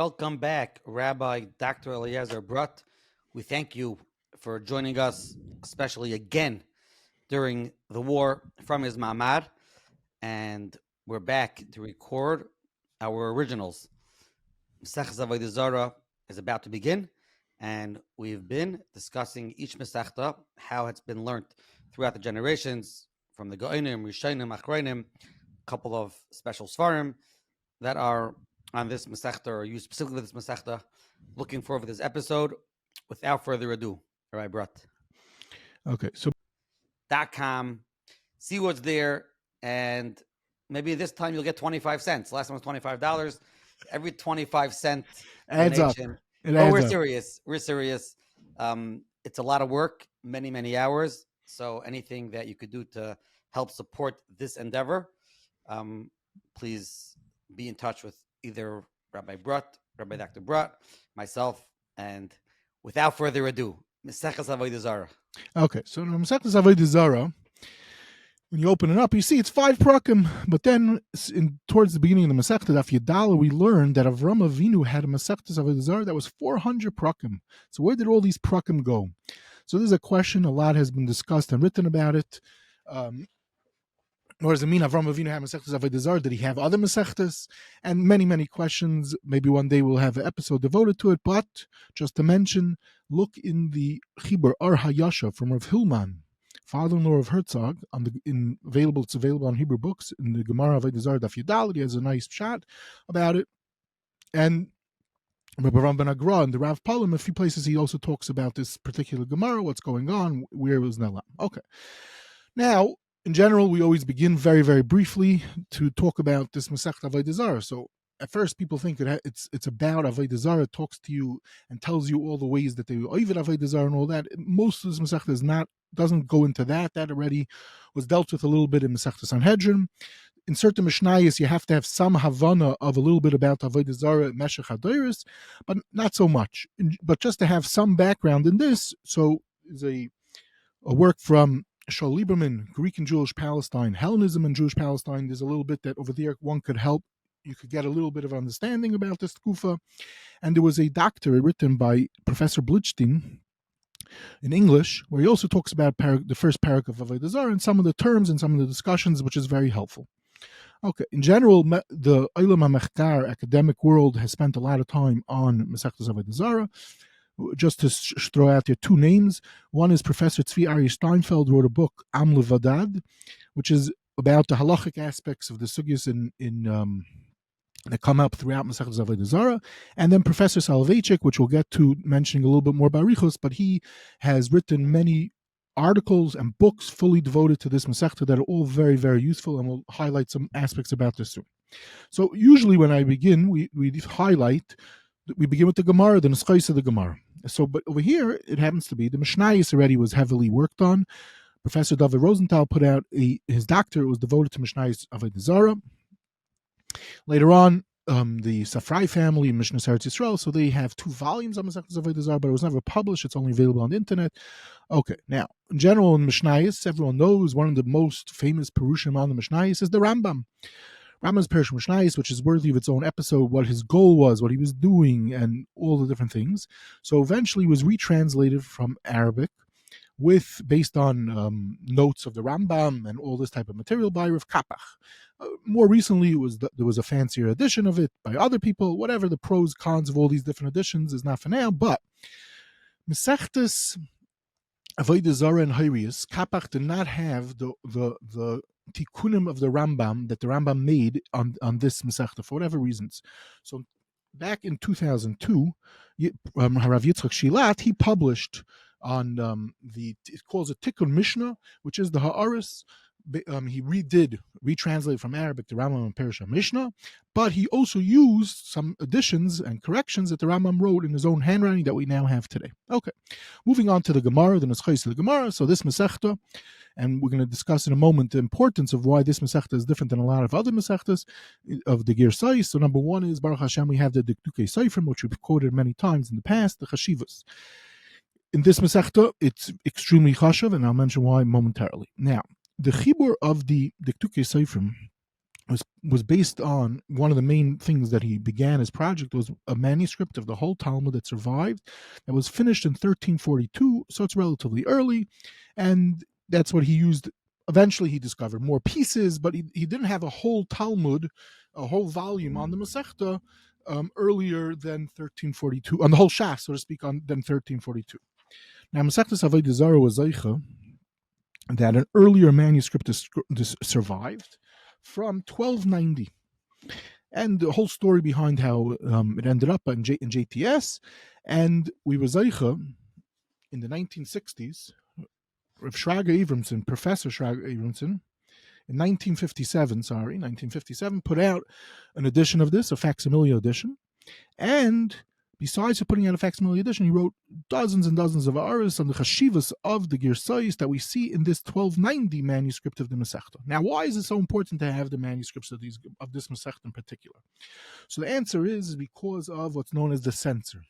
Welcome back, Rabbi Dr. Eliezer Brut. We thank you for joining us, especially again during the war from his Ma'amad. And we're back to record our originals. Maseches Avodah Zara is about to begin, and we've been discussing each Masechta, how it's been learned throughout the generations, from the Go'inim, Rishonim, Achronim, a couple of special Svarim that are on this Masechta, or used specifically this Masechta. Looking forward to this episode. Without further ado, all right, Brut. Okay, so .com, see what's there, and maybe this time you'll get 25 cents. Last time was $25. Every 25-cent adds up. donation. It But adds we're up. serious. We're serious. It's a lot of work, many, many hours. So anything that you could do to help support this endeavor, please be in touch with either Rabbi Brut, Rabbi Dr. Brut, myself, and without further ado, Maseches Avodah Zara. Okay, so in Maseches Avodah Zara, when you open it up, you see it's 5 prakim. But then, towards the beginning of the Masechta Daf Yadala, we learned that Avram Avinu had a Masechtas Avodah Zara that was 400 prakim. So where did all these prakim go? So this is a question. A lot has been discussed and written about it. What does it mean Avram Avinu had Masechtas Avodah Zara? Did he have other Masechtas? And many, many questions. Maybe one day we'll have an episode devoted to it. But just to mention, look in the Chibur Ar Hayasha from Rav Hillman, father-in-law of Herzog, it's available on Hebrew books in the Gemara Avodah Zara Daf Yudal. He has a nice shot about it. And Rabbi Ram Ben Agra and the Rav Palim, a few places he also talks about this particular Gemara, what's going on, where it was Nelam. Okay. Now, in general, we always begin very, very briefly to talk about this Masechta Avodah Zara. So at first, people think it's about Avodah Zara. It talks to you and tells you all the ways that they oived Avodah Zara and all that. Most of this Masechta doesn't go into that. That already was dealt with a little bit in Masechta Sanhedrin. In certain Mishnayos, you have to have some Havana of a little bit about Avodah Zara, Meshech HaDoros, but not so much. But just to have some background in this, so is a work from Shaul Lieberman, Greek and Jewish Palestine, Hellenism and Jewish Palestine. There's a little bit that over there one could help. You could get a little bit of understanding about this Kufa. And there was a doctorate written by Professor Blitzstein in English, where he also talks about the first parak of Avodah Zara and some of the terms and some of the discussions, which is very helpful. Okay, in general, the Olam HaMechkar academic world has spent a lot of time on Masechtas Avodah Zara. Just to throw out there 2 names. One is Professor Tzvi Aryeh Steinfeld, wrote a book, Am Levadad, which is about the halachic aspects of the sugyas that come up throughout Masechtas Avodah Zara. And then Professor Soloveitchik, which we'll get to mentioning a little bit more by Barichos, but he has written many articles and books fully devoted to this Masechta that are all very, very useful, and we'll highlight some aspects about this soon. So usually when I begin, we begin with the Gemara, the Neschais of the Gemara. So, but over here, it happens to be the Mishnayos already was heavily worked on. Professor David Rosenthal put out his doctorate was devoted to Mishnayos Avodah Zara. Later on, the Safrai family, Mishnah Eretz Yisrael, so they have 2 volumes of Masechtas Avodah Zara, but it was never published. It's only available on the internet. Okay, now, in general, in Mishnayos, everyone knows one of the most famous Perushim on the Mishnayos is the Rambam. Rambam's Perush Mishnayos, which is worthy of its own episode, what his goal was, what he was doing, and all the different things. So eventually it was retranslated from Arabic based on notes of the Rambam and all this type of material by Rav Kapach. More recently, there was a fancier edition of it by other people. Whatever the pros, cons of all these different editions is not for now, but Masechtas Avodah Zara and Hayrius, Kapach did not have the tikkunim of the Rambam that the Rambam made on this Masechta for whatever reasons. So back in 2002, Harav Yitzchak Shilat, he published on it calls it Tikkun Mishnah, which is the Ha'aris. He retranslated from Arabic the Rambam and Perush Mishnah, but he also used some additions and corrections that the Rambam wrote in his own handwriting that we now have today. Okay, moving on to the Gemara, the Neschais of the Gemara. So this Masechta, and we're going to discuss in a moment the importance of why this Masechta is different than a lot of other Masechtas of the Girsais. So number 1 is, Baruch Hashem, we have the Dikdukei Seifrim, which we've quoted many times in the past, the Chashivas. In this Masechta, it's extremely chashav, and I'll mention why momentarily. Now, the chibur of the Dikdukei Seifrim was based on one of the main things that he began his project was a manuscript of the whole Talmud that survived, that was finished in 1342, so it's relatively early, and that's what he used. Eventually, he discovered more pieces, but he didn't have a whole Talmud, a whole volume on the Masechta earlier than 1342, on the whole Shas, so to speak, than 1342. Now, Masechtas Avodah Zara was Zeicha that an earlier manuscript survived from 1290. And the whole story behind how it ended up in JTS. And we were Zeicha in the 1960s. Rav Shraga Abramson, Professor Shraga Abramson, in 1957, put out an edition of this, a facsimile edition. And besides putting out a facsimile edition, he wrote dozens and dozens of aris on the chashivas of the girsayis that we see in this 1290 manuscript of the Masechta. Now, why is it so important to have the manuscripts of this Masechta in particular? So the answer is because of what's known as the censor.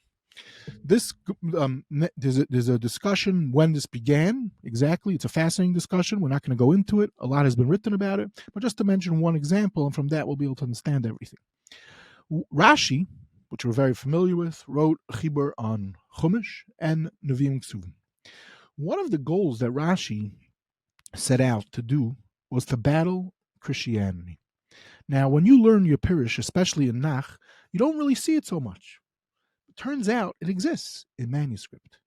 This there's a discussion when this began exactly. It's a fascinating discussion. We're not going to go into it. A lot has been written about it, but just to mention one example, and from that we'll be able to understand everything. Rashi, which we're very familiar with, wrote a chibur on Chumash and Nevi'im Ksuvim. One of the goals that Rashi set out to do was to battle Christianity. Now, when you learn your Pirish, especially in Nach, you don't really see it so much. It turns out it exists in manuscript.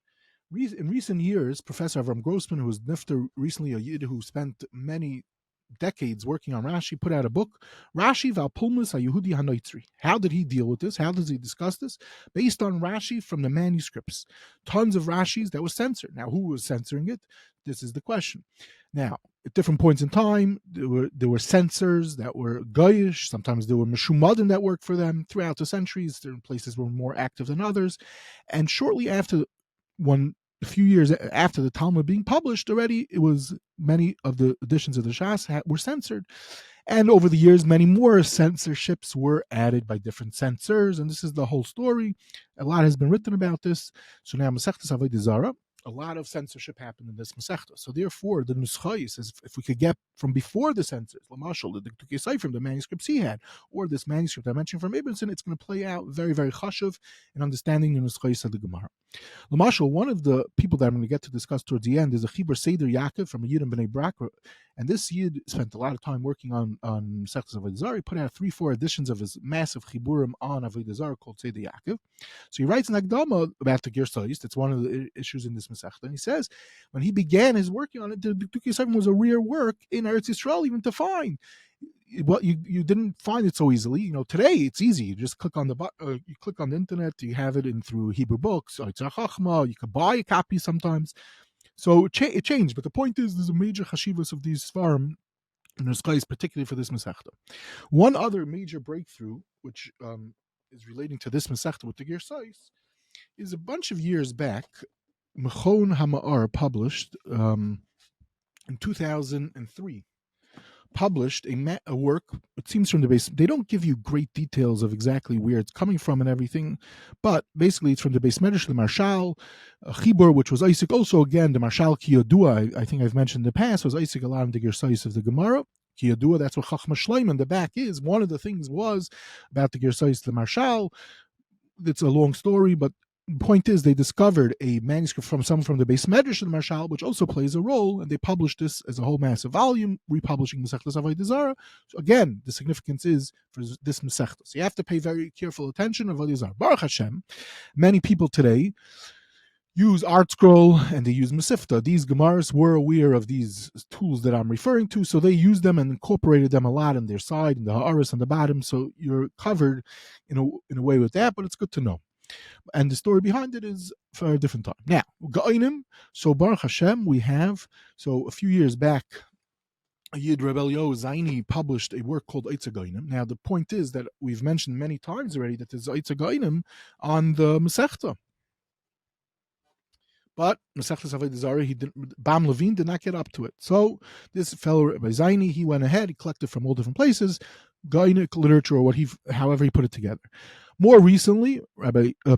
In recent years, Professor Avram Grossman, who was nifter recently, a Yid who spent many decades working on Rashi, put out a book, Rashi Valpulmus HaYehudi HaNoitzri. How did he deal with this? How does he discuss this? Based on Rashi from the manuscripts. Tons of Rashis that was censored. Now, who was censoring it? This is the question. Now, at different points in time, there were censors that were Goyish. Sometimes there were Meshumadim that worked for them. Throughout the centuries, certain places were more active than others. And shortly after a few years after the Talmud being published already, it was many of the editions of the Shas were censored. And over the years, many more censorships were added by different censors. And this is the whole story. A lot has been written about this. So now Masechtas Avodah Zara, a lot of censorship happened in this Masechta. So therefore, the Nuschayis is if we could get from before the censors, Lamashal, the Tukei from the manuscripts he had, or this manuscript I mentioned from Ibnson, it's going to play out very, very chashuv in understanding the Nuschayis of the Gemara. Lamashal, one of the people that I'm going to get to discuss towards the end is a Chibur Seder Yaakov from a Yid in Bnei Brak, and this Yid spent a lot of time working on Masechtas Avodah Zara. He put out 3-4 editions of his massive Chiburim on Avodah Zara called Seder Yaakov. So he writes an Akdama about the Girsayis. That's one of the issues in this Masechta. And he says, when he began his working on it, the Tukei Sofim was a rare work in Eretz Yisrael even to find. Well, you didn't find it so easily. Today it's easy. You just click on you click on the internet. You have it in through Hebrew books. You can buy a copy sometimes. So it changed. But the point is, there's a major chashivas of these farm and Nuschayis, particularly for this Masechta. One other major breakthrough, which is relating to this Masechta with the Girsayis, is a bunch of years back, Mechon Hama'ar published in 2003. Published a work, it seems from the base, they don't give you great details of exactly where it's coming from and everything, but basically it's from the base Medrash, the Marshal, Chibur, which was Isaac, also again, the Marshal Kiyodua, I think I've mentioned in the past, was Isaac a lot of the Girsayis of the Gemara. Kiyodua, that's what Chachma Shleim in the back is. One of the things was about the Girsayis, the Marshal. It's a long story, but the point is they discovered a manuscript from someone from the base Medrash and the Marshal, which also plays a role, and they published this as a whole massive volume, republishing Masechtas Avodah Zara. So again, the significance is for this Masechta. So you have to pay very careful attention to Avodah Zara. Baruch Hashem, many people today use Art Scroll and they use Masifta. These Gemaras were aware of these tools that I'm referring to, so they used them and incorporated them a lot on their side, in the Ha'aris on the bottom, so you're covered in a way with that, but it's good to know. And the story behind it is for a different time. Now, Ga'inim, so Baruch Hashem, we have, so a few years back, Yid Rebel Yo Zaini published a work called Eitz Ga'inim. Now, the point is that we've mentioned many times already that there's Eitz Ga'inim on the Masechta. But Masechtas Avodah Zara, Bam Levine did not get up to it. So this fellow Rabbi Zaini, he went ahead, he collected from all different places, Gainic literature, or however he put it together. More recently,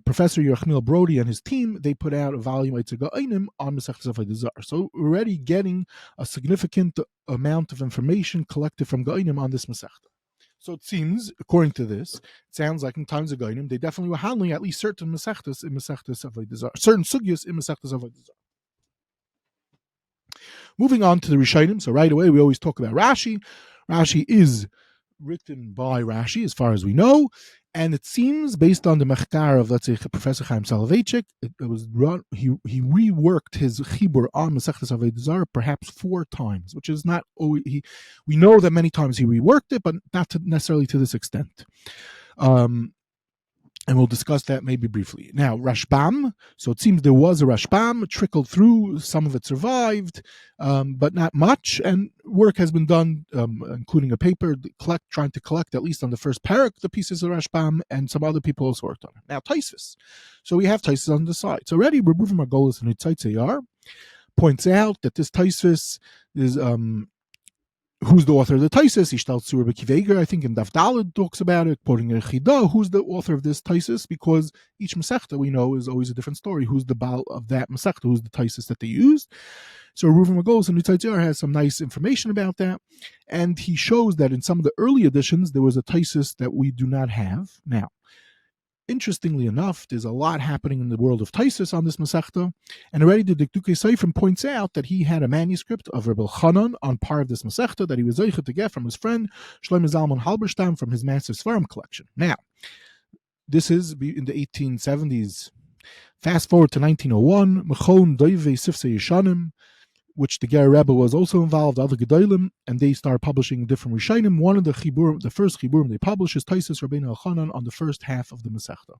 Professor Yerachmiel Brody and his team, they put out a volume Eitz Ga'inim on Masechtas Avodah Zara. So we're already getting a significant amount of information collected from Ga'inim on this Masechta. So it seems, according to this, it sounds like in times of Gainim, they definitely were handling at least certain Masechtas in Masechtas Avodah Zara, certain sugyas in Masechtas Avodah Zara. Moving on to the Rishonim, so right away we always talk about Rashi. Rashi is written by Rashi, as far as we know, and it seems, based on the mechkar of, let's say, Professor Chaim Soloveitchik, it was he reworked his chibur on Masechtas Avodah Zara perhaps 4 times, which is not. We know that many times he reworked it, but not necessarily to this extent. And we'll discuss that maybe briefly. Now, Rashbam. So it seems there was a Rashbam, trickled through, some of it survived, but not much. And work has been done, including a paper, trying to collect, at least on the first parak, the pieces of Rashbam, and some other people also worked on it. Now, Taisus. So we have Taisus on the side. So already, Rebbe Margolis and Hitzaitzayar points out that this Taisus is... who's the author of the Taisus? Ishtal Tzur Bekiveger, I think in Daf Daled talks about it, quoting a Chida. Who's the author of this Taisus? Because each Masechta we know is always a different story. Who's the Baal of that Masechta? Who's the Taisus that they used? So Reuven Magolos and Nitzaitzar has some nice information about that, and he shows that in some of the early editions there was a Taisus that we do not have now. Interestingly enough, there's a lot happening in the world of Taisus on this Masechta, and already the Dikduke Seifrim points out that he had a manuscript of Rebbe Chanan on part of this Masechta that he was zeicha to get from his friend Shlomo Zalman Halberstam from his massive Svarim collection. Now, this is in the 1870s. Fast forward to 1901, Mechon Doive Sifsei Yeshanim, which the Ger Rebbe was also involved, other Gedolim, and they started publishing different Rishonim. One of the first Chiburim they published is Taisus Rabbeinu Elchanan on the first half of the Masechta.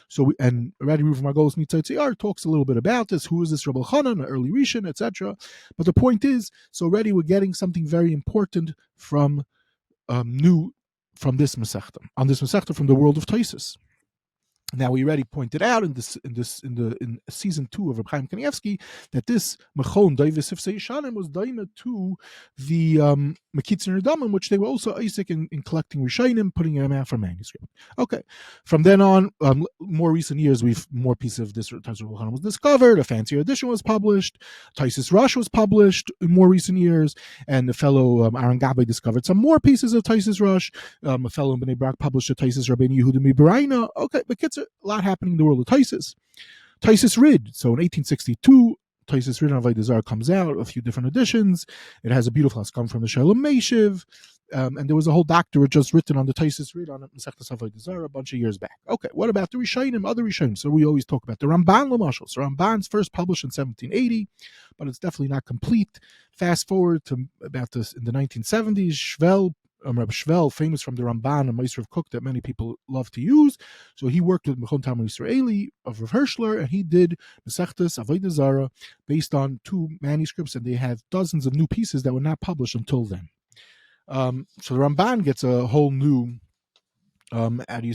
So, and Rabbi Reuven Margolis Nitzaitzayar talks a little bit about this. Who is this Rabbi Elchanan, an early Rishon, etc. But the point is, so already we're getting something very important from from this Masechta, on this Masechta from the world of Taisus. Now, we already pointed out in season 2 of Reb Chaim Kanievsky that this Mechon Doivis Sifsei Yeshanim was daima to the Mekitzin Redamim, which they were also Isaac in collecting Rishonim, putting them out for manuscript. Okay, from then on, more recent years, more pieces of this Taisus Rebbe was discovered. A fancier edition was published. Taisus Rush was published in more recent years, and the fellow Aaron Gabay discovered some more pieces of Taisus Rush. A fellow in Bnei Brak published a Taisus Rabbeinu Yehuda Mibraina. Okay, but a lot happening in the world of Taisus. Taisus Rid. So in 1862, Taisus Rid on Avodah Zara comes out, a few different editions. It has a beautiful Haskam from the Shalom Meshiv. And there was a whole doctorate just written on the Taisus Rid on Masechtas Avodah Zara a bunch of years back. Okay, what about the Rishonim, other Rishonim? So we always talk about the Ramban Lamashal. So Ramban's first published in 1780, but it's definitely not complete. Fast forward to about this in the 1970s, Shvel, Rabbi Shvel, famous from the Ramban and Meister of Cook that many people love to use. So he worked with Mechon Talmud Yisraeli of Rav Hirschler, and he did Masechtas Avodah Zara based on 2 manuscripts, and they have dozens of new pieces that were not published until then. So the Ramban gets a whole new, bunch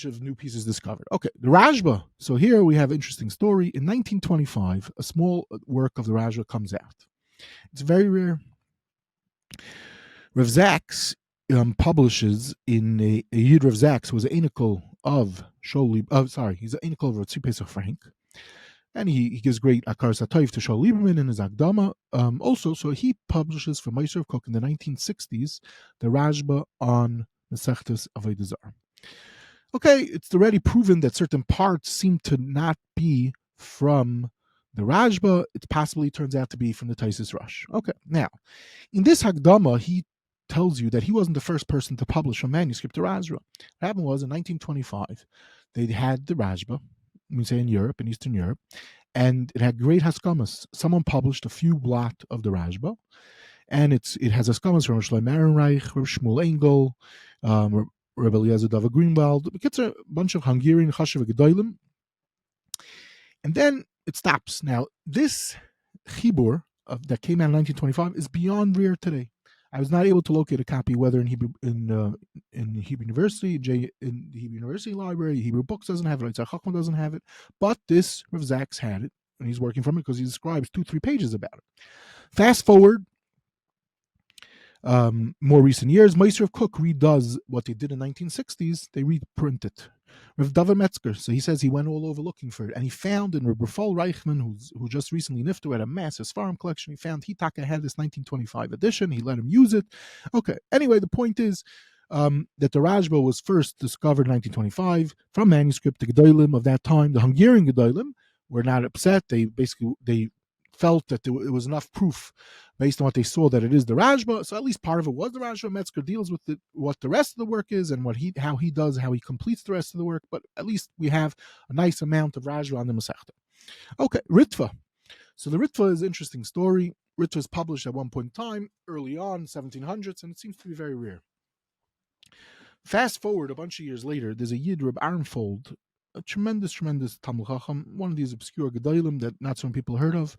of new pieces discovered. Okay, the Rashba. So here we have an interesting story. In 1925, a small work of the Rashba comes out. It's very rare. Rav Zaks publishes in a Yid Rav Zaks, who was an Enikel of he's an Enikel of Tzvi Pesach Frank, and he gives great Akar Satayv to Shaul Lieberman in his Akdama. Also, so he publishes for Meister of Cook in the 1960s the Rashba on Masechtas Avodah Zara. Okay, it's already proven that certain parts seem to not be from the Rashba. It possibly turns out to be from the Taisus Rush. Okay, now, in this Hagdama, he tells you that he wasn't the first person to publish a manuscript to Rashba. What happened was, in 1925, they had the Rashba, we say in Europe, in Eastern Europe, and it had great Haskamas. Someone published a few blot of the Rashba, and it has Haskamas from Shlomo Ehrenreich, Shmuel Engel, Rebbe Eliezer Dava Greenwald. It's a bunch of Hungarian Chashav Gedolim. And then it stops. Now, this Chibur that came out in 1925 is beyond rare today. I was not able to locate a copy, whether in Hebrew in Hebrew University, in the Hebrew University Library. Hebrew Books doesn't have it. Yitzhak Chachman doesn't have it. But this Rav Zaks had it, and he's working from it because he describes 2-3 pages about it. Fast forward, more recent years, Meister of Cook redoes what they did in 1960s. They reprint it. Rav David Metzger. So he says he went all over looking for it, and he found in Rav Rafal Reichman, who just recently nifter at a massive farm collection. He found Hitaka had this 1925 edition. He let him use it. Okay. Anyway, the point is that the Rajba was first discovered in 1925 from manuscript. The Gedolim of that time, the Hungarian Gedolim, were not upset. They felt that it was enough proof based on what they saw that it is the Rajba. So at least part of it was the Rajba. Metzger deals with what the rest of the work is and how he completes the rest of the work. But at least we have a nice amount of Rajba on the Masechta. Okay, Ritva. So the Ritva is an interesting story. Ritva is published at one point in time, early on, 1700s, and it seems to be very rare. Fast forward a bunch of years later, there's a Yid, Reb Arnfold, a tremendous Talmud Chacham, one of these obscure Gedolim that not so many people heard of.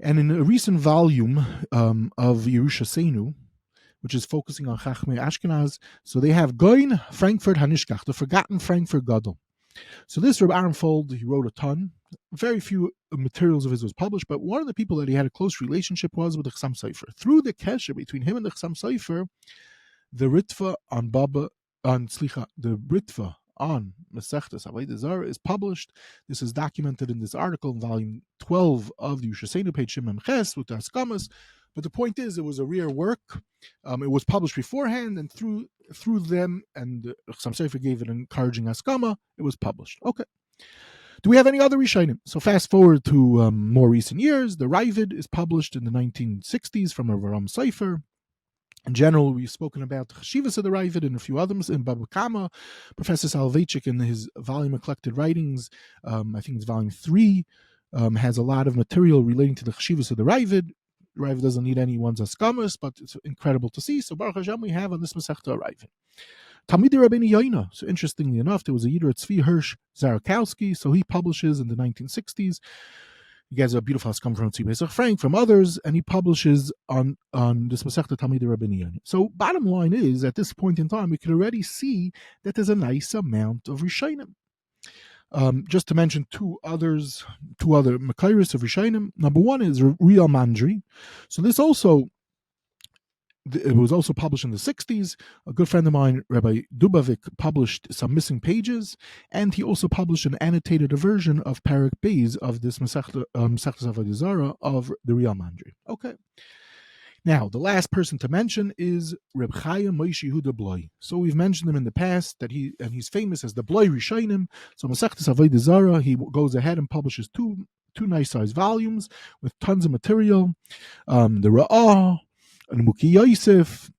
And in a recent volume of Yerusha Seinu, which is focusing on Chachmei Ashkenaz, so they have Goin Frankfurt Hanishkach, the forgotten Frankfurt Gadol. So this Reb Arnfold, he wrote a ton. Very few materials of his was published, but one of the people that he had a close relationship was with the Chassam Sofer. Through the kesher between him and the Chassam Sofer, the Ritva on Masechtas Avodah Zara is published. This is documented in this article in volume 12 of the Yerusha page Shimon Ches with the Haskamas. But the point is, it was a rare work. It was published beforehand, and through them, and Chassam Sofer gave it an encouraging Haskama, it was published. Okay. Do we have any other Rishonim? So fast forward to more recent years. The Ravid is published in the 1960s from a Ram Sofer. In general, we've spoken about the Chashivas of the Ravid and a few others in Baba Kama. Professor Soloveitchik, in his volume of collected writings, I think it's volume 3, has a lot of material relating to the Chashivas of the Ravid. The Ravid doesn't need anyone's askamas, but it's incredible to see. So Baruch Hashem, we have on this Masechta a Ravid. Talmidei Rabbeinu Yoina. So interestingly enough, there was a Yidder Tzvi Hirsch Zarakowski, so he publishes in the 1960s. He gets a beautiful Haskam from Tzvi Pesach Frank, from others, and he publishes on this Masechta Talmidei Rabbeinu Yoina. So bottom line is, at this point in time, we can already see that there's a nice amount of Rishonim. Just to mention two other Makairis of Rishonim. Number one is Real Mandri. So this also, it was also published in the 60s. A good friend of mine, Rabbi Dubavik, published some missing pages, and he also published an annotated version of Parak Beis of this Masechtas Avodah Zara of the Real Mandri. Okay. Now, the last person to mention is Reb Chaim Moshe Yehuda Bloi. So we've mentioned him in the past that he's famous as the Bloi Rishonim. So Masechtas Avodah Zara, he goes ahead and publishes two nice sized volumes with tons of material. The Ra'ah, and Muki Yosef,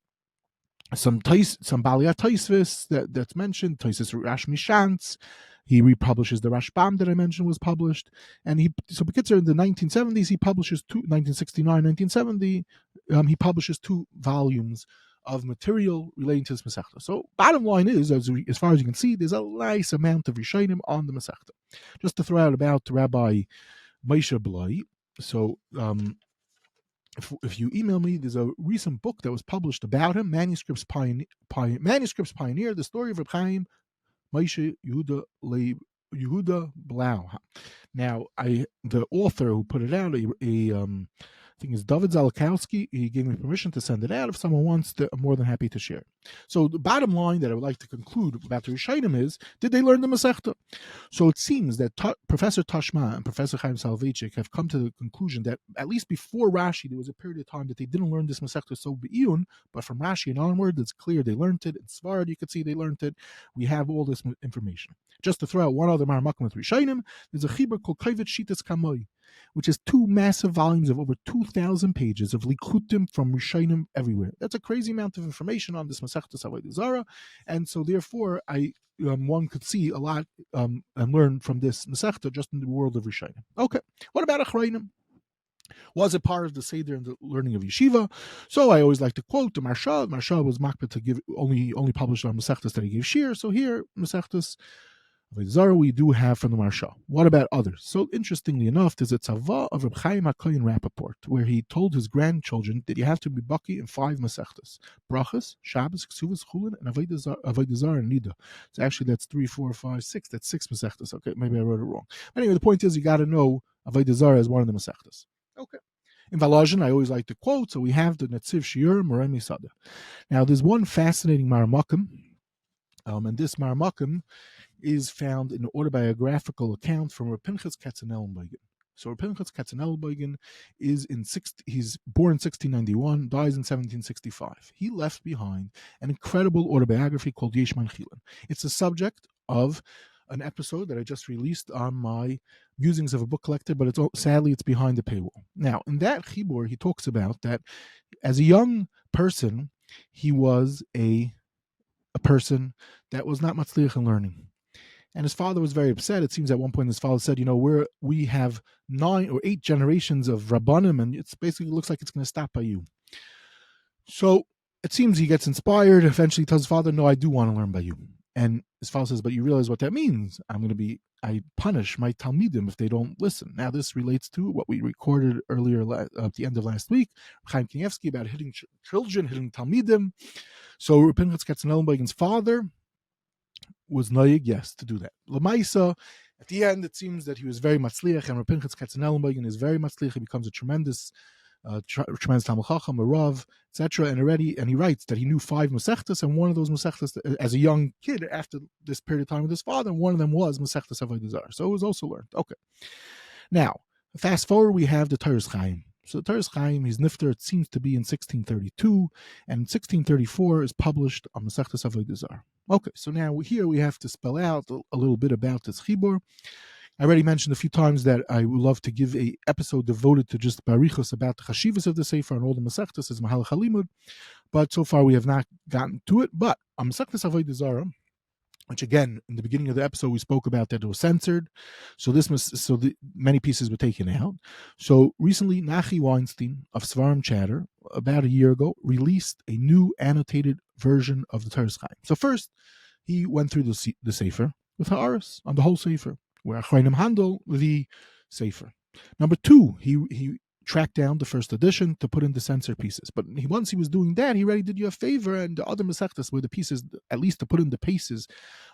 some Balia Taisvis that's mentioned, Taisis Rash Mishantz. He republishes the Rashbam that I mentioned was published. And Bekitzer in the 1970s, he publishes 1969, 1970, he publishes 2 volumes of material relating to this Masechta. So bottom line is, as far as you can see, there's a nice amount of Rishonim on the Masechta. Just to throw out about Rabbi Moshe Bloi. So if you email me, there's a recent book that was published about him, Manuscripts Pioneer, the story of Reb Chaim Moshe Yehuda Blau. Now, the author who put it out, I think it's David Zalakowski. He gave me permission to send it out. If someone wants to, I'm more than happy to share. So the bottom line that I would like to conclude about the Rishonim is, did they learn the Masechta? So it seems that Professor Tashma and Professor Chaim Soloveitchik have come to the conclusion that at least before Rashi, there was a period of time that they didn't learn this Masechta so be'iyun, but from Rashi and onward, it's clear they learned it. In Svarad, you could see they learned it. We have all this information. Just to throw out one other Maramakim with Rishonim, there's a Chibur called Kaivet Shitas Kamoi, which is 2 massive volumes of over 2,000 pages of likutim from Rishonim everywhere. That's a crazy amount of information on this Masechtas Avodah Zara, and so therefore one could see a lot and learn from this Masechta just in the world of Rishonim. Okay, what about Achrayim? Was it part of the Seder and the learning of Yeshiva? So I always like to quote the Marsha. Marsha was makbid to give only published on Masechtas that he gave shir. So here, Masechtas Avodah Zara we do have from the Marsha. What about others? So interestingly enough, there's a tzava of Reb Chaim HaKohen Rappaport, where he told his grandchildren that you have to be baki in 5 Masechtas: Brachas, Shabbos, Ksuvas, Chulin, and Avodah Zara and Nida. So actually that's 3, 4, 5, 6. That's 6 Masechtas. Okay, maybe I wrote it wrong. Anyway, the point is you got to know Avodah Zara as one of the Masechtas. Okay. In Valazhin, I always like to quote, so we have the Netziv Shiur Moremi Sada. Now, there's one fascinating Maramakim And this Maramakim is found in an autobiographical account from Reb Pinchas Katzenelnbogen. So Reb Pinchas Katzenelnbogen he's born in 1691, dies in 1765. He left behind an incredible autobiography called Yesh Man Chilin. It's the subject of an episode that I just released on my Musings of a Book Collector, but sadly it's behind the paywall. Now, in that chibur, he talks about that as a young person, he was a person that was not matzliach in learning. And his father was very upset. It seems at one point his father said, we have 9 or 8 generations of Rabbanim, and it's basically looks like it's going to stop by you. So it seems he gets inspired. Eventually he tells his father, no, I do want to learn by you. And his father says, but you realize what that means. I punish my Talmidim if they don't listen. Now this relates to what we recorded earlier at the end of last week, Chaim Kanievsky, about hitting children, hitting Talmidim. So Reb Pinchas Katzenelnbogen's father was noyig, yes, to do that. Lamaisa, at the end, it seems that he was very matzliach, and Reb Pinchas Katzenelnbogen is very matzliach. He becomes a tremendous Talmid Chacham, a Rav, etc. And he writes that he knew 5 Masechtas, and one of those Masechtas, as a young kid, after this period of time with his father, and one of them was Masechtas Avodah Zara. So it was also learned. Okay. Now, fast forward, we have the Toras Chaim. So the Toras Chaim, his nifter, it seems to be in 1632, and in 1634 is published on Masechtas Avodah Zara. Okay, so now here we have to spell out a little bit about this chibur. I already mentioned a few times that I would love to give a episode devoted to just barichos about the chashivas of the sefer and all the Masechtas as Mahalach Halimud, but so far we have not gotten to it. But on Masechtas Avodah Zara, which again, in the beginning of the episode, we spoke about that it was censored. So many pieces were taken out. So recently, Nachi Weinstein of Svarim Chatter, about a year ago, released a new annotated version of the Toras Chaim. So first, he went through the Sefer with Ha'aris on the whole Sefer, where Achronim handle the Sefer. Number 2, he tracked down the first edition to put in the censored pieces. But once he was doing that, he already did you a favor, and the other Masechtas were the pieces, at least to put in the pieces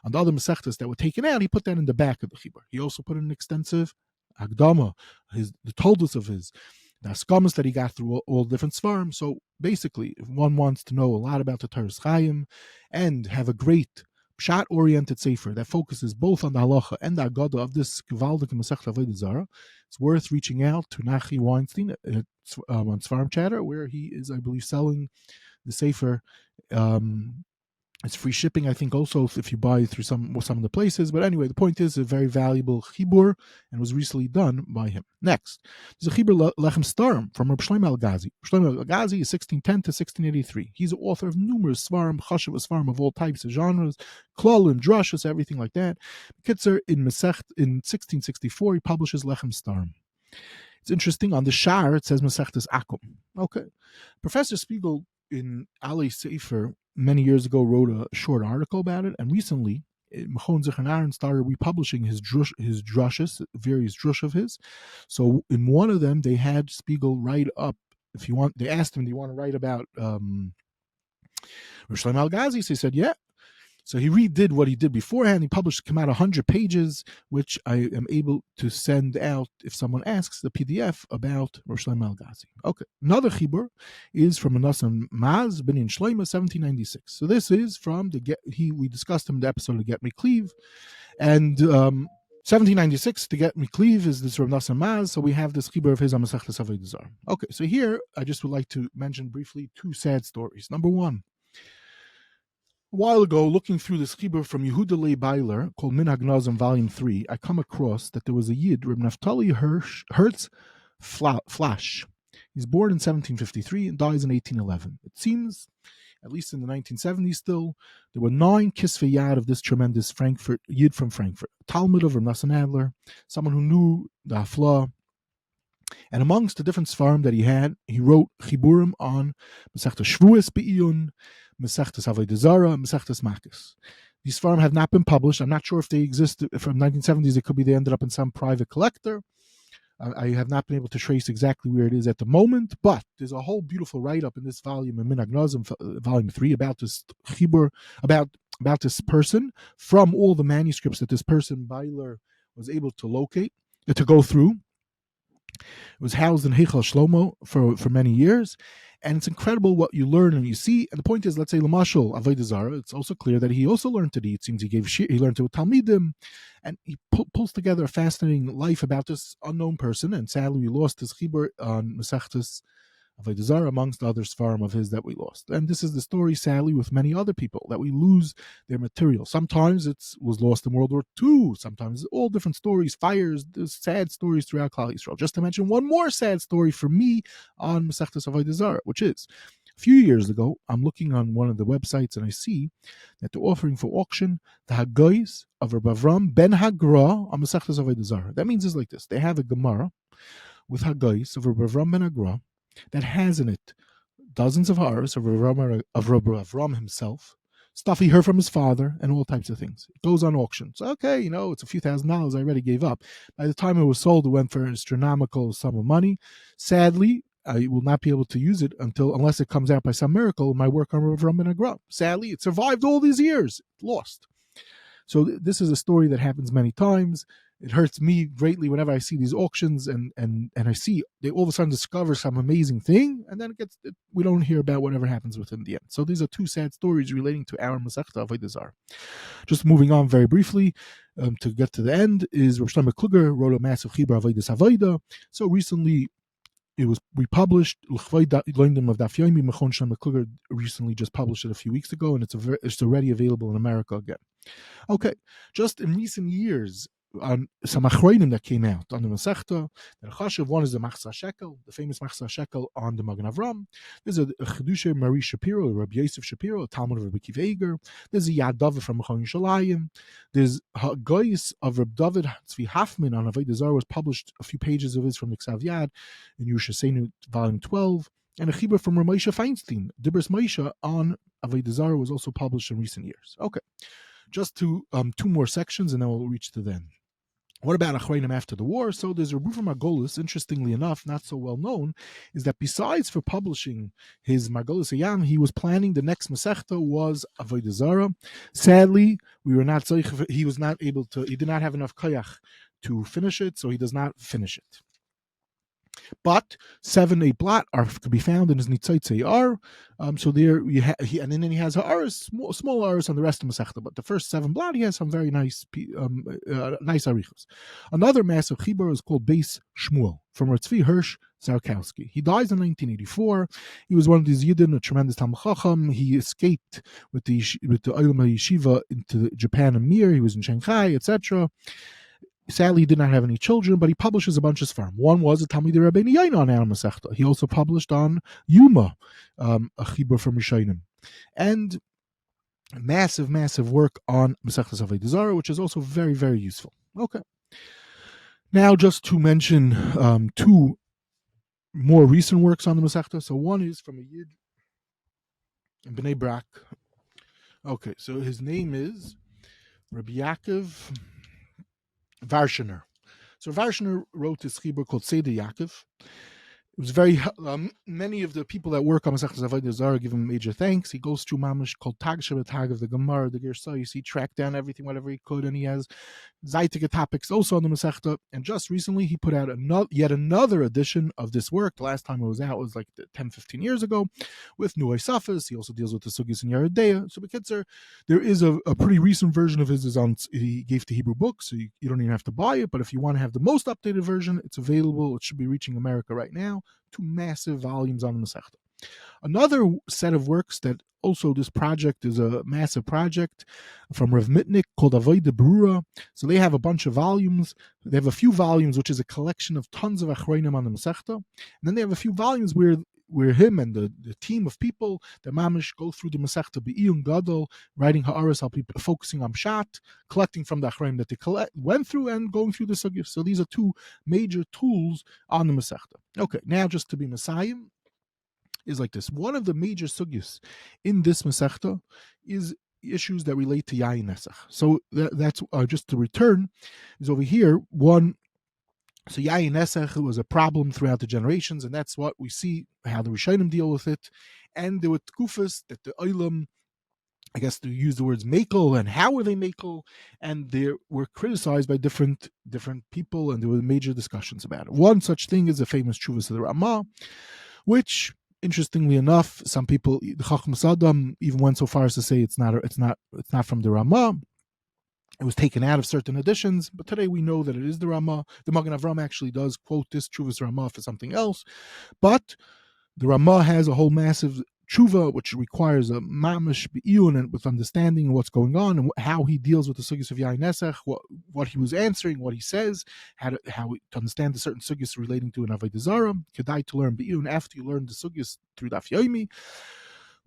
on the other Masechtas that were taken out, he put that in the back of the Chibur. He also put in an extensive Agdama, the Toldos of his, the Askamas that he got through all different Svarim. So basically, if one wants to know a lot about the Toras Chaim and have a great Pshat-oriented sefer that focuses both on the halacha and the agada of this gewaldige Masechta Avodah Zara, it's worth reaching out to Nachi Weinstein on Svarim Chatter, where he is, I believe, selling the sefer. It's free shipping, I think, also if you buy through some of the places. But anyway, the point is a very valuable chibur and was recently done by him. Next, there's a chibur Lechem Starim from Reb Shlomo Al-Gazi. Shlomo Al-Gazi is 1610 to 1683. He's the author of numerous svarim, chashuv svarim of all types of genres, klolim, drashas, everything like that. Kitzer, in 1664, he publishes Lechem Starim. It's interesting, on the Shar, it says Masechtas Akum. Okay. Professor Spiegel in Ali Sefer many years ago wrote a short article about it, and recently Mechon Zichron Aaron started republishing his drushes, various drush of his. So in one of them, they had Spiegel write up, they asked him, do you want to write about Rosh Shlomo Al-Gazi? So he said, yeah. So he redid what he did beforehand. He came out 100 pages, which I am able to send out if someone asks the PDF about Rosh Shlomo Al-Gazi. Okay. Another chibur is from Menachem Maz, Binyan Shlomo, 1796. So this is from we discussed him in the episode of Get Me Cleave. And 1796, to Get Me Cleave is this from Menachem Maz. So we have this chibur of his on Masechtas Avodah Zara. Okay. So here, I just would like to mention briefly 2 sad stories. Number 1. A while ago, looking through this chibur from Yehuda Leib Beiler called Minhag Nazim Volume 3, I come across that there was a Yid, Reb Naftali Hertz Flash. He's born in 1753 and dies in 1811. It seems, at least in the 1970s still, there were 9 Kisvei Yad of this tremendous Yid from Frankfurt. A Talmud of Reb Nassan Adler, someone who knew the Hafla. And amongst the different svarim that he had, he wrote chiburim on Masechtas Shvuos Be'iyun, Masechtas Avodah Zara, Masechtas Makos. These svarim have not been published. I'm not sure if they exist from 1970s. It could be they ended up in some private collector. I have not been able to trace exactly where it is at the moment, but there's a whole beautiful write-up in this volume, in Minhag Nazim, Volume 3, about this chibur, about this person, from all the manuscripts that this person, Beiler, was able to locate, to go through. It was housed in Heichal Shlomo for many years. And it's incredible what you learn and you see. And the point is, let's say Lamashal Avodah Zara, it's also clear that he also learned to eat. It seems he learned to with Talmidim, and he pulls together a fascinating life about this unknown person. And sadly, we lost his chibur on Maseches Avodah Zara, amongst other svarim of his that we lost. And this is the story, sadly, with many other people, that we lose their material. Sometimes it was lost in World War II. Sometimes all different stories, fires, sad stories throughout Klal Yisrael. Just to mention one more sad story for me on Masechtas Avodah Zara, which is a few years ago, I'm looking on one of the websites and I see that they're offering for auction the Haggais of Rabbi Avram ben Hagra on Masechtas Avodah Zara. That means it's like this. They have a Gemara with Haggais of Rabbi Avram ben Hagra that has in it dozens of ha'aros of Rabbi Avram himself, stuff he heard from his father, and all types of things. It goes on auction. So, okay, it's a few $1,000s. I already gave up. By the time it was sold, it went for an astronomical sum of money. Sadly, I will not be able to use it unless it comes out by some miracle in my work on Rav Ram and Agra. Sadly, it survived all these years. Lost. So this is a story that happens many times. It hurts me greatly whenever I see these auctions and I see they all of a sudden discover some amazing thing, and then we don't hear about whatever happens within the end. So these are two sad stories relating to our Masechta Avodah Zara. Just moving on very briefly to get to the end is Rosh Shlomo Kluger wrote a massive Chibur Avodas Avodah. So recently it was republished. L'chvay Loindim of Daf Yomi, Mechon Shlomo Kluger recently just published it a few weeks ago, and it's already available in America again. Okay, just in recent years, on some achronim that came out on the Masechta, the Chashav, one is the Machzah Shekel, the famous Machzah Shekel on the Magen Avram. There's a Chedusha Marie Shapiro, Rabbi Yosef Shapiro, a Talmud of Rabbi Kiva Eger. There's a Yad David from Mechon Yerushalayim. There's Haggais of Rabbi David Tzvi Hoffman on Avodah Zara, was published, a few pages of his from the Ksav Yad in Yerushalayim, volume 12. And a Chibur from Ramosha Feinstein, Dibros Moshe on Avodah Zara, was also published in recent years. Okay, just two more sections and then we'll reach to the end. What about Achreinim after the war? So there's a Rufa Margolis, interestingly enough, not so well known, is that besides for publishing his Margolis Ayam, he was planning the next Masechta was Avodah Zara. Sadly, he did not have enough koyach to finish it, so he does not finish it. But 7-8 blot could be found in his Nitzaytzei Ar. So there and then he has Aris, small Aris on the rest of Masechta. But the first 7 blot, he has some very nice arichos. Another massive chibur is called Beis Shmuel from Ratzvi Hirsch Zarkowski. He dies in 1984. He was one of these Yidden, a tremendous Talmud Chacham. He escaped with the Olam Yeshiva into Japan and Mir. He was in Shanghai, etc. Sadly, he did not have any children, but he publishes a bunch of svarim. One was a Talmidei Rabbeinu Yaina on Al Masechta. He also published on Yuma, a chibur from Rishonim, and massive work on Masechtas Avodah Zara, which is also very, very useful. Okay. Now, just to mention two more recent works on the Masechta. So one is from a Yid in Bnei Brak. Okay, so his name is Rabbi Yaakov Varshaner. So Varshaner wrote this chibur called Seder Yaakov. It was very many of the people that work on Masechtas Avodah Zara give him major thanks. He goes through mamish called Tag Shabbat of the Gemara, the Gersais. He tracked down everything, whatever he could, and he has Zaitika topics also on the Masechta. And just recently, he put out yet another edition of this work. The last time it was out was like 10-15 years ago with Nuay Safas. He also deals with the Sugis and Yeridea. So Bekitzer, there is a pretty recent version of his. He gave to Hebrew books, so you don't even have to buy it. But if you want to have the most updated version, it's available. It should be reaching America right now. 2 massive volumes on the Masechta. Another set of works that also this project is a massive project from Rav Mitnick called Avodah Brura. So they have a bunch of volumes. They have a few volumes, which is a collection of tons of achronim on the Masechta. And then they have a few volumes where him and the team of people, the mamish, go through the Masechta Be'iyun Gadol, writing ha'aras, focusing on Pshat, collecting from the achronim that they went through, and going through the sugyas. So these are 2 major tools on the Masechta. Okay, now just to be Messiah, is like this. One of the major sugyas in this Masechta is issues that relate to Yayin Nesach. So that's just to return, is over here. One, so Yayin Nesach was a problem throughout the generations, and that's what we see, how the Rishonim deal with it. And there were tkufas that the Olam I guess to use the words makel, and how were they makel, and they were criticized by different people, and there were major discussions about it. One such thing is the famous Chuvas of the Ramah, which, interestingly enough, some people, the Chacham Saddam, even went so far as to say it's not from the Ramah. It was taken out of certain editions, but today we know that it is the Ramah. The Magen Avram actually does quote this Chuvas Ramah for something else, but the Ramah has a whole massive tshuva, which requires a mamish be'iyun and with understanding what's going on and how he deals with the sugyas of Yain Nesach, what he was answering, to understand the certain sugyas relating to an Avodah Zara. Kedai to learn be'iyun after you learn the sugyas through Daf Yomi.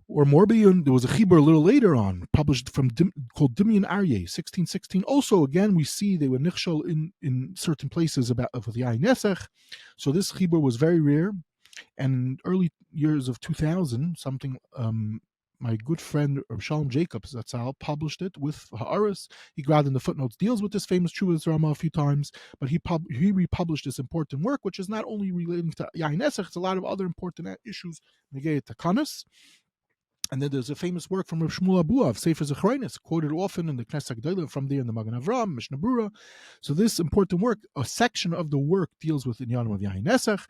Or more be'iyun, there was a chibur a little later on, published called Dimyan Aryeh, 1616. Also, again, we see they were nichshol in certain places about of the Yain Nesach. So this chibur was very rare. And in early years of 2000, my good friend Shalom Jacobs, published it with Ha'aris. He grabbed in the footnotes, deals with this famous Chuvas Ramah a few times, but he republished this important work, which is not only relating to Yain Nesach, it's a lot of other important issues, Negei Takanas. And then there's a famous work from Rav Shmuel Abuav, Sefer Zecharinis, quoted often in the Knesset Gedolim, from there in the Magen Avram, Mishnah Brura. So this important work, a section of the work deals with Inyanim of Yain Nesach.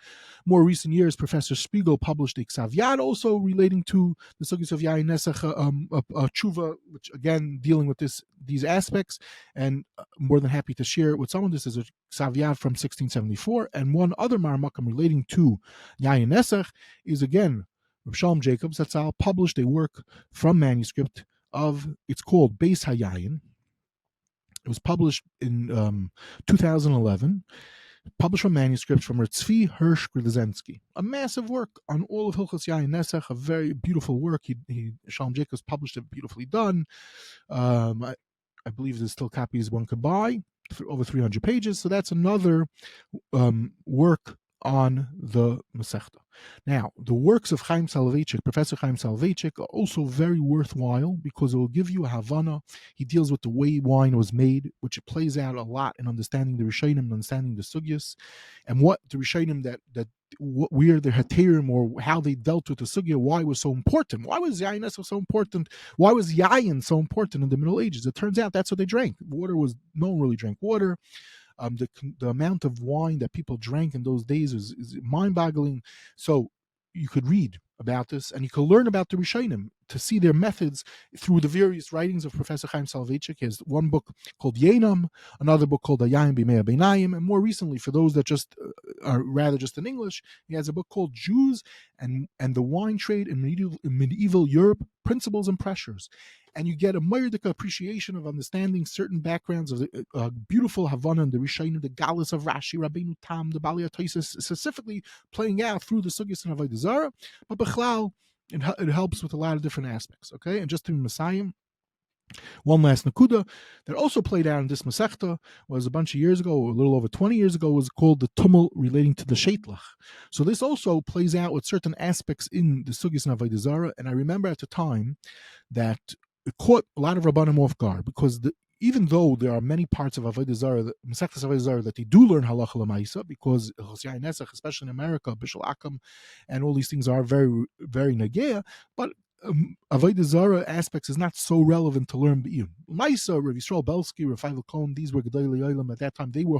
More recent years, Professor Spiegel published a Ksav Yad also relating to the Sugyas of Yain Nesach, a tshuva, which again dealing with these aspects, and more than happy to share it with someone. This is a Ksav Yad from 1674, and one other Marmakam relating to Yain Nesach is again Rav Shalom Jacobs Zatzal published a work from manuscript it's called Beis Hayayin. It was published in 2011, published from manuscript from Tzvi Hirsch Grilzensky. A massive work on all of Hilchos Yain Nesach, a very beautiful work. Shalom Jacobs published it, beautifully done. I believe there's still copies one could buy, over 300 pages. So that's another work on the Masechta. Now, the works of Chaim Soloveitchik, Professor Chaim Soloveitchik, are also very worthwhile because it will give you a Havana. He deals with the way wine was made, which it plays out a lot in understanding the Rishonim and understanding the Sugyas, and what the Rishonim where the Heterim, or how they dealt with the Sugya, why it was so important. Why was Yain Nesach so important? Why was Yain so important in the Middle Ages? It turns out that's what they drank. No one really drank water. The amount of wine that people drank in those days is mind-boggling. So you could read about this, and you could learn about the Rishonim to see their methods through the various writings of Professor Chaim Soloveitchik. He has one book called Yenam, another book called Hayayim B'Mei Beinayim, and more recently, for those that just are rather just in English, he has a book called Jews and the Wine Trade in Medieval Europe, Principles and Pressures. And you get a Meyerdika appreciation of understanding certain backgrounds of the beautiful Havana and the Rishonim, the Galus of Rashi, Rabbeinu Tam, the Bali Tosis, specifically playing out through the Sugyas and Avodah Zara. But Bechlal, it helps with a lot of different aspects. Okay, and just to be Messiah, one last nakuda that also played out in this Masechta was a bunch of years ago, a little over 20 years ago, was called the Tumul relating to the Sheitlach. So this also plays out with certain aspects in the Sugyas and Avodah Zara. And I remember at the time that it caught a lot of Rabbanim off guard, because even though there are many parts of Avodah Zara, Masechtas Avodah Zara, that they do learn halacha l'maisa, because Yain Nesach, especially in America, Bishul Akam, and all these things are very, very negea, but Avodah Zara aspects is not so relevant to learn Be'iyun. Maisa, Rav Yisrael Belsky, Rav Feivel Cohen, these were Gedolei Olam at that time. They were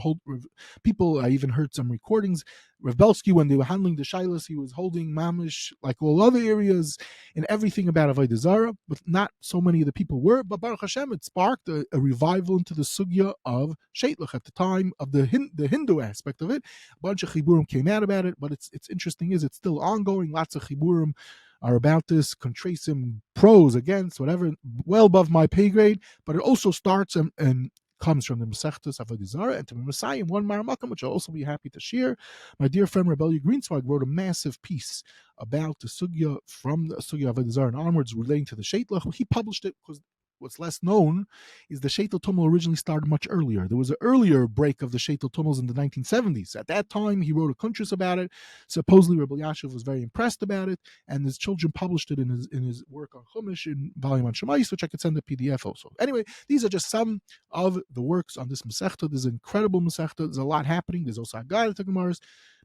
people. I even heard some recordings. Rav Belsky, when they were handling the Shilas, he was holding mamish like all other areas and everything about Avodah Zara, but not so many of the people were. But Baruch Hashem, it sparked a revival into the sugya of Sheitlach at the time of the Hindu aspect of it. A bunch of chiburim came out about it, but it's interesting is it's still ongoing. Lots of chiburim are about this, contrasim, pros, against, whatever, well above my pay grade, but it also starts and comes from the Masechtas Avodah Zara and to the Messiah in one Maramakam, which I'll also be happy to share. My dear friend Rebellia Greenswag wrote a massive piece about the Sugya, from the Sugya Avodah Zara and onwards, relating to the Sheitlach. He published it because what's less known is the Sheitel Tumul originally started much earlier. There was an earlier break of the Sheitel Tumul's in the 1970s. At that time, he wrote a kuntris about it. Supposedly, Rebbe Yashiv was very impressed about it, and his children published it in his work on Chumash in volume on Shemais, which I could send a PDF also. Anyway, these are just some of the works on this Masechta. There's an incredible Masechta. There's a lot happening. There's also Haggadah to Gemaras.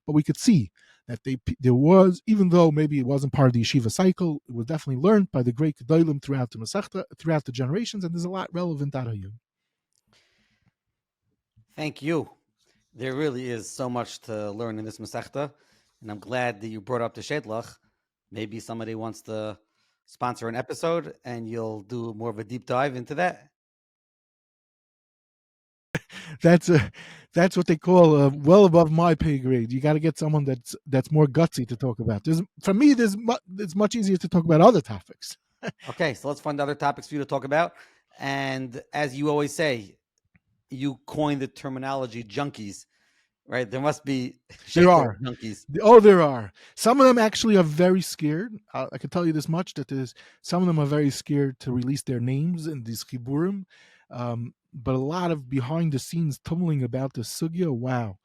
but we could see that there was, even though maybe it wasn't part of the yeshiva cycle, it was definitely learned by the great gedolim throughout the Masechta, throughout the generations, and there's a lot relevant out of you. Thank you. There really is so much to learn in this Masechta, and I'm glad that you brought up the Shedlach. Maybe somebody wants to sponsor an episode, and you'll do more of a deep dive into that. That's what they call well above my pay grade. You got to get someone that's more gutsy to talk about. For me, it's much easier to talk about other topics. Okay, so let's find other topics for you to talk about. And as you always say, you coined the terminology junkies, right? There must be There shaitel are. junkies. Oh, there are. Some of them actually are very scared. I can tell you this much, that some of them are very scared to release their names in these chiburim. But a lot of behind the scenes tumbling about the sugya. Wow.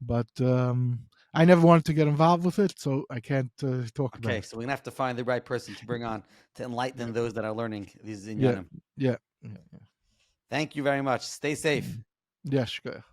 But I never wanted to get involved with it, so I can't talk about Okay, it. so we're gonna have to find the right person to bring on to enlighten those that are learning these Yeah, inyanim. yeah. Thank you very much. Stay safe. Yeah, sure.